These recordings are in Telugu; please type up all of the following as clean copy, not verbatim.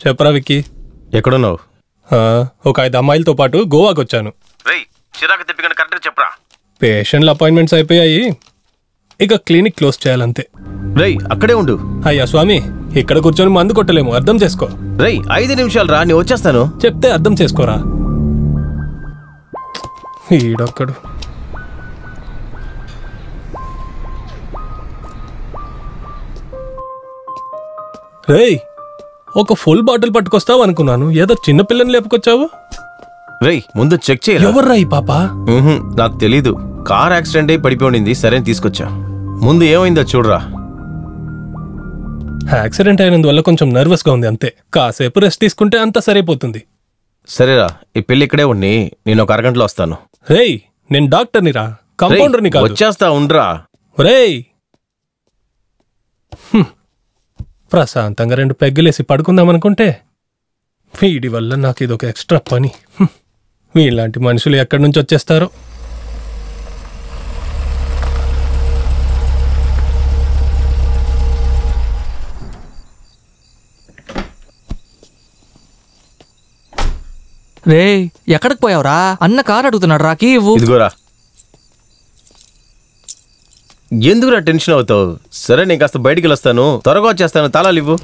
చెప్పరా విక్కీ. ఎక్కడున్నావు? ఒక 5 అమ్మాయిలతో పాటు గోవాకి వచ్చాను. చిరాకు తెప్పికని కరెక్ట్గా చెప్పరా. పేషెంట్ల అపాయింట్మెంట్స్ అయిపోయాయి, ఇక క్లినిక్ క్లోజ్ చేయాలంతే. అక్కడే ఉండు. అయ్యా స్వామి, ఇక్కడ కూర్చొని మందు కొట్టలేము, అర్థం చేసుకో. 5 నిమిషాలు రా, నేను వచ్చేస్తాను. చెప్తే అర్థం చేసుకోరా. ఈడొక్కడు. రేయ్, ఒక ఫుల్ బాటిల్ పట్టుకొస్తావు అనుకున్నాను, ఏదో చిన్న పిల్లని లేపుకొచ్చావు. ముందు చెక్ చేయాలి. ఎవర్రా ఈ పాప? నాకు తెలీదు, కార్ యాక్సిడెంట్ అయి పడిపోయింది. సరే తీసుకొచ్చా. ముందు ఏమైందో చూడరా. యాక్సిడెంట్ అయినందువల్ల కొంచెం నర్వస్ గా ఉంది అంతే. కాసేపు రెస్ట్ తీసుకుంటే అంతా సరైపోతుంది. సరేరా, ఈ పెళ్లి ఇక్కడే ఉండి నేను ఒక అరగంటలో వస్తాను. రేయ్, నేను డాక్టర్ని రా, కంపౌండర్ని కాదు. వచ్చేస్తా, ఉండ్రా. రేయ్, ప్రశాంతంగా 2 పెగ్గులేసి పడుకుందామనుకుంటే వీడి వల్ల నాకు ఇదొక ఎక్స్ట్రా పని. వీళ్ళంటి మనుషులు ఎక్కడి నుంచి వచ్చేస్తారో. రే, ఎక్కడికి పోయావురా? అన్న కారు అడుగుతున్నాడు రా, కీ ఇవ్వు. ఇదిగోరా. ఎందుకురా టెన్షన్ అవుతావు? సరే, నేను కాస్త బయటికి వెళ్ళొస్తాను, త్వరగా వచ్చేస్తాను. తాళాలు ఇవ్వు.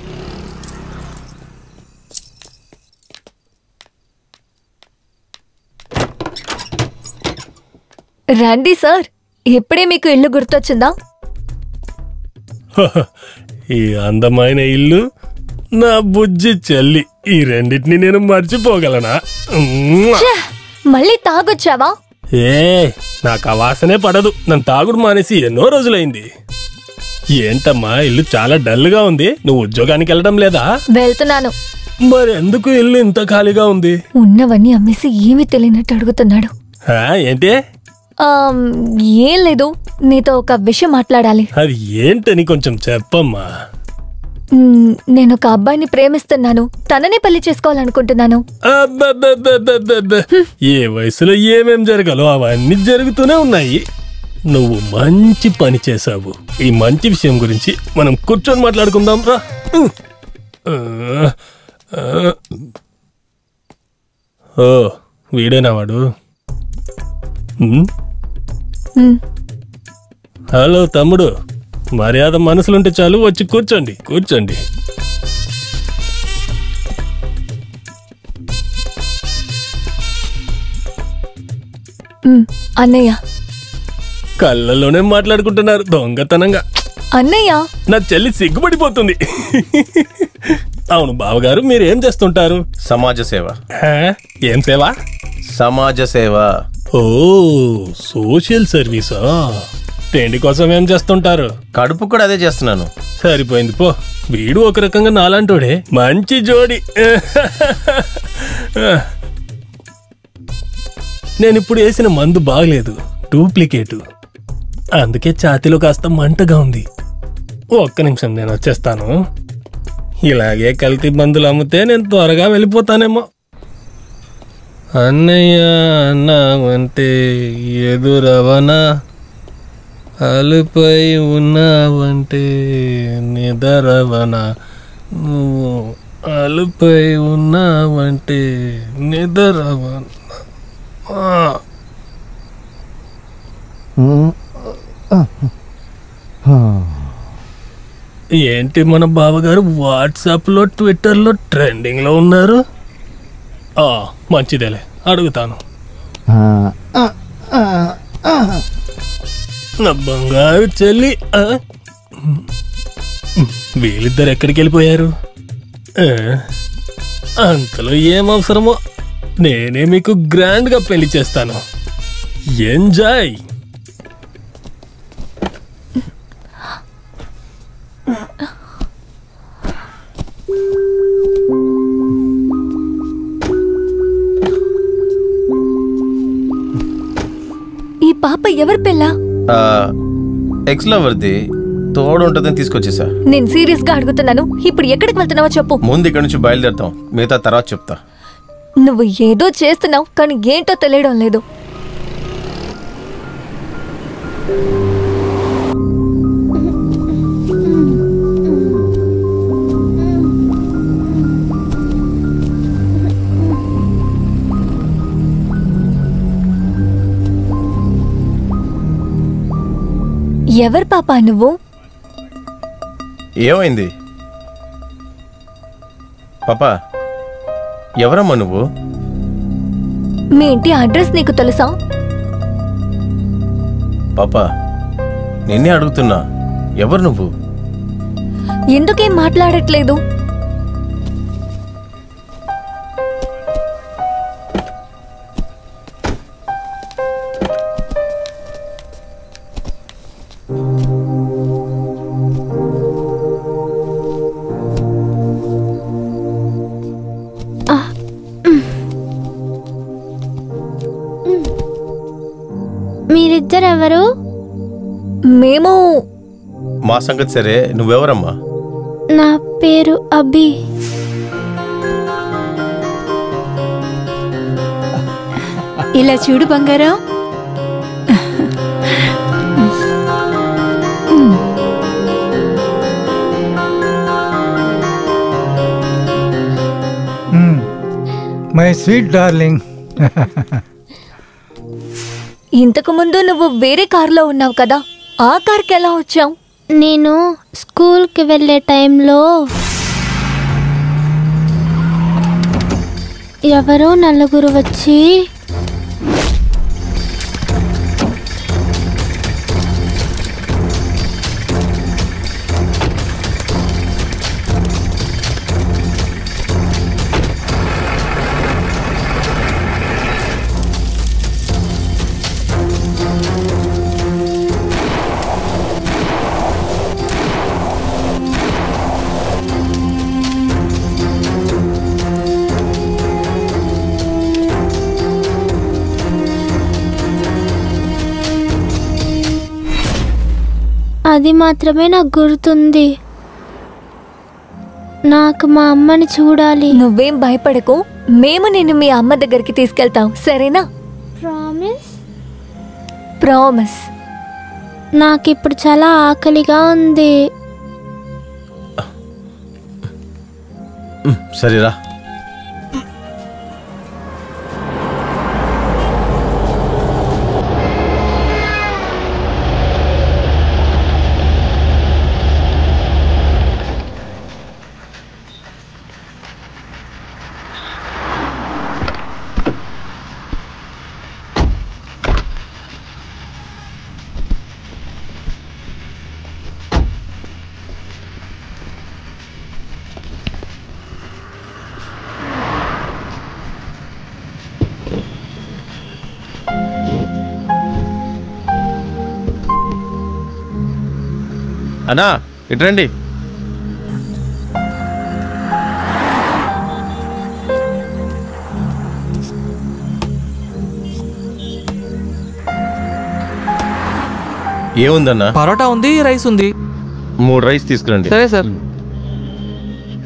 రండి సార్, ఇప్పుడే మీకు ఇల్లు గుర్తొచ్చిందా? ఈ అందమైన ఇల్లు, నా బుజ్జి చెల్లి, ఈ రెండింటిని నేను మర్చిపోగలనా? మళ్ళీ తాగొచ్చావా? నాకు ఆ వాసనే పడదు. నన్ను తాగుడు మానేసి ఎన్నో రోజులైంది. ఏంటమ్మా, ఇల్లు చాలా డల్ గా ఉంది. నువ్వు ఉద్యోగానికి వెళ్ళడం లేదా? వెళ్తున్నాను. మరి ఎందుకు ఇల్లు ఇంత ఖాళీగా ఉంది? ఉన్నవన్నీ అమ్మేసి ఏమీ తెలియనట్టు అడుగుతున్నాడు. ఏంటి? ఏం లేదు, నీతో ఒక విషయం మాట్లాడాలి. అది ఏంటని కొంచెం చెప్పమ్మా. నేను ఒక అబ్బాయిని ప్రేమిస్తున్నాను, తననే పెళ్లి చేసుకోవాలనుకుంటున్నాను. ఏ వయసులో ఏమేం జరగాలో అవన్నీ జరుగుతూనే ఉన్నాయి. నువ్వు మంచి పని చేసావు. ఈ మంచి విషయం గురించి మనం కూర్చొని మాట్లాడుకుందాం రా. ఓ, వీడేనా వాడు? హలో తమ్ముడు, మర్యాద మనసులుంటే చాలు, వచ్చి కూర్చోండి. కూర్చోండి. అన్నయ్య. కళ్ళలోనే మాట్లాడుకుంటున్నారు దొంగతనంగా. అన్నయ్య, నా చెల్లి సిగ్గుపడిపోతుంది. అవును బావగారు, మీరు ఏం చేస్తుంటారు? సమాజ సేవ. ఏం సేవ? సమాజ సేవ. ఓ, సోషల్ సర్వీసా? తిండి కోసం ఏం చేస్తుంటారు? కడుపు కూడా అదే చేస్తున్నాను. సరిపోయింది పో. వీడు ఒక రకంగా నాలాంటోడే, మంచి జోడి. నేనిప్పుడు వేసిన మందు బాగలేదు, డూప్లికేటు. అందుకే ఛాతీలో కాస్త మంటగా ఉంది. ఒక్క నిమిషం, నేను వచ్చేస్తాను. ఇలాగే కల్తీ మందులు అమ్మితే నేను త్వరగా వెళ్ళిపోతానేమో. అన్నయ్య అన్నావంటే ఎదురవనా, అలుపై ఉన్నావంటే నిదరవనా, నువ్వు అలుపై ఉన్నావంటే నిదరవనా. ఏంటి మన బావగారు వాట్సాప్లో ట్విట్టర్లో ట్రెండింగ్లో ఉన్నారు? మంచిదేలే, అడుగుతాను. నా బంగారు చెల్లి, వీళ్ళిద్దరు ఎక్కడికి వెళ్ళిపోయారు? అంతలో ఏం అవసరమో నేనే మీకు గ్రాండ్గా పెళ్లి చేస్తాను. ఎంజాయ్. ఈ పాప ఎవరి పిల్ల? ఎక్స్ లవర్ది, తోడు ఉంటుందని తీసుకొచ్చేసా. నేను సీరియస్ గా అడుగుతున్నాను, ఇప్పుడు ఎక్కడికి వెళ్తున్నావో చెప్పు. ముందు ఇక్కడ నుంచి బయలుదేరుతాం, మిగతా తర్వాత చెప్తా. నువ్వు ఏదో చేస్తున్నావు, కానీ ఏంటో తెలియడం లేదు. ఎవరు పాపా నువ్వు? ఏమైంది పాపా? ఎవరమ్మా నువ్వు? మీ ఇంటి అడ్రస్ నీకు తెలుసా? పాపా నిన్నే అడుగుతున్నా, ఎవరు నువ్వు? ఎందుకేం మాట్లాడట్లేదు? మీరిద్దరెవరు? మేము మా సంగతి సరే, నువ్వెవరమ్మా? నా పేరు అభి. ఇలా చూడు బంగారం. My sweet darling. ఇంతకు ముందు నువ్వు వేరే కారులో ఉన్నావు కదా, ఆ కార్కి ఎలా వచ్చావు? నేను స్కూల్కి వెళ్ళే టైంలో ఎవరో నలుగురు వచ్చి అది మాత్రమే నాకు గుర్తుంది. నాకు మా అమ్మని చూడాలి. నువ్వేం భయపడకు, మేము నిన్ను మీ అమ్మ దగ్గరికి తీసుకెళ్తాం, సరేనా? ప్రామిస్? ప్రామిస్. నాకిప్పుడు చాలా ఆకలిగా ఉంది. సరేరా. అన్నా ఇట్రండి. ఏముందన్నా? పరోటా ఉంది, రైస్ ఉంది. 3 రైస్ తీసుకురండి. సరే సార్.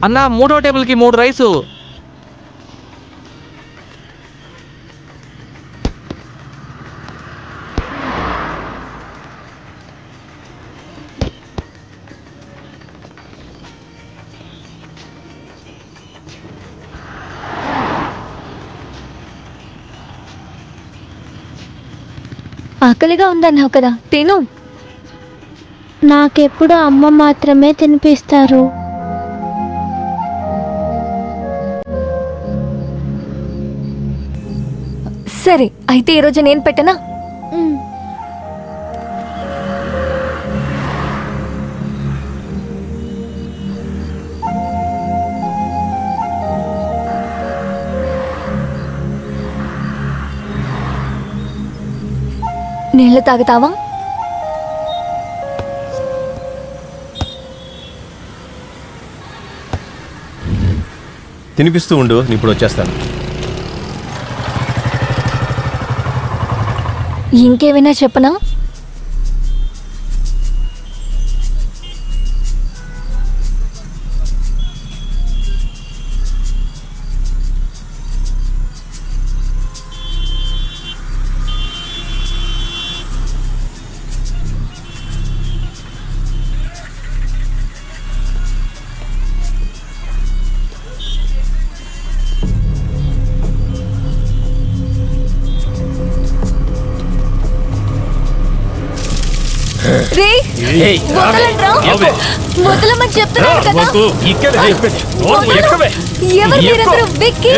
అన్న 3వ టేబుల్కి 3 రైసు. ఆకలిగా ఉందన్నావు కదా, తిను. నాకెప్పుడు అమ్మ మాత్రమే తినిపిస్తారు. సరే అయితే ఈరోజు నేను పెట్టనా? నీళ్ళు తాగుతావా? తినిపిస్తూ ఉండు, నేను ఇప్పుడు వచ్చేస్తాను. ఇంకేమైనా చెప్పనా? వదలమని చెప్తున్నాను కదా. ఎవరు మీరందరూ? విక్కీ,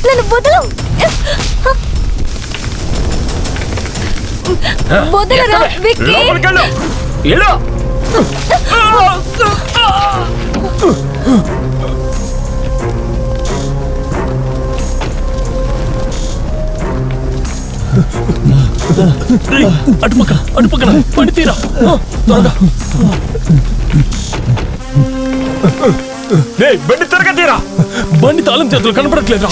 నన్ను వదలు. వదలరా విక్కీ. అటుపక్కన పడి తీరా త్వరగా. బండి త్వరగా తీరా. బండి తాళం చేతులు కనపడట్లేదు.